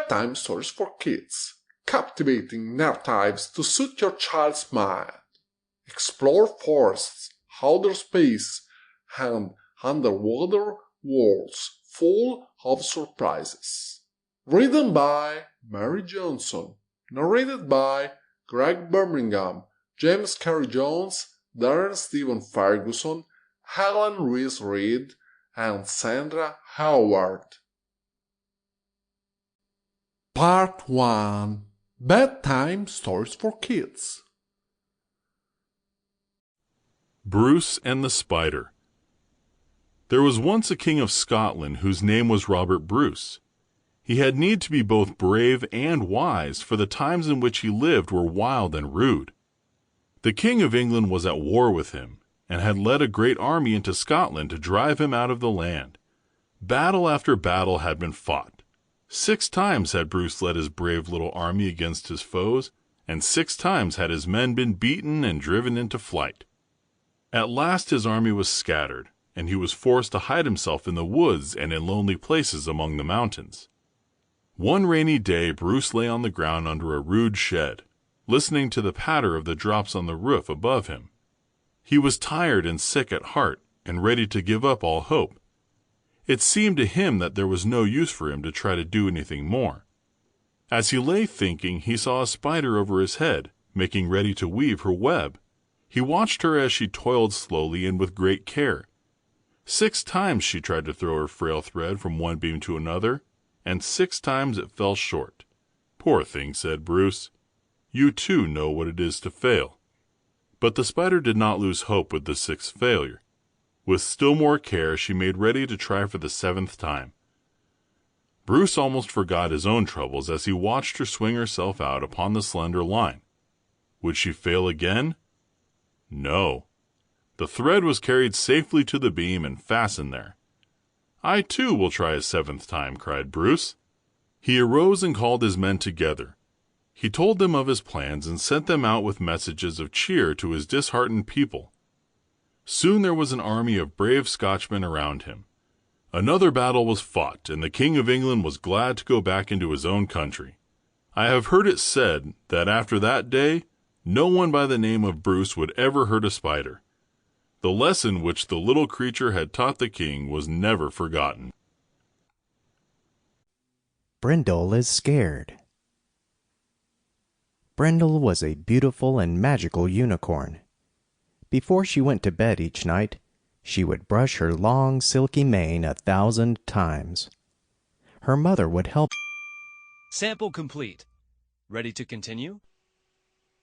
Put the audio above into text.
Bedtime stories for kids. Captivating narratives to suit your child's mind. Explore forests, outer space, and underwater worlds full of surprises. Written by Mary Johnson. Narrated by Greg Birmingham, James Carey Jones, Darren Stephen Ferguson, Helen Louise Reed, and Sandra Howard. Part 1. Bedtime Stories for Kids. Bruce and the Spider. There was once a king of Scotland whose name was Robert Bruce. He had need to be both brave and wise, for the times in which he lived were wild and rude. The king of England was at war with him, and had led a great army into Scotland to drive him out of the land. Battle after battle had been fought. 6 times had Bruce led his brave little army against his foes, and 6 times had his men been beaten and driven into flight. At last his army was scattered, and he was forced to hide himself in the woods and in lonely places among the mountains. One rainy day Bruce lay on the ground under a rude shed, listening to the patter of the drops on the roof above him. He was tired and sick at heart, and ready to give up all hope. It seemed to him that there was no use for him to try to do anything more. As he lay thinking, he saw a spider over his head, making ready to weave her web. He watched her as she toiled slowly and with great care. 6 times she tried to throw her frail thread from one beam to another, and 6 times it fell short. "Poor thing," said Bruce. "You too know what it is to fail." But the spider did not lose hope with the 6th failure. With still more care, she made ready to try for the 7th time. Bruce almost forgot his own troubles as he watched her swing herself out upon the slender line. Would she fail again? No. The thread was carried safely to the beam and fastened there. "I too will try a 7th time," cried Bruce. He arose and called his men together. He told them of his plans and sent them out with messages of cheer to his disheartened people. Soon there was an army of brave Scotchmen around him. Another battle was fought, and the King of England was glad to go back into his own country. I have heard it said that after that day, no one by the name of Bruce would ever hurt a spider. The lesson which the little creature had taught the king was never forgotten. Brindle is scared. Brindle was a beautiful and magical unicorn. Before she went to bed each night, she would brush her long silky mane 1,000 times. Her mother would help. Sample complete. Ready to continue?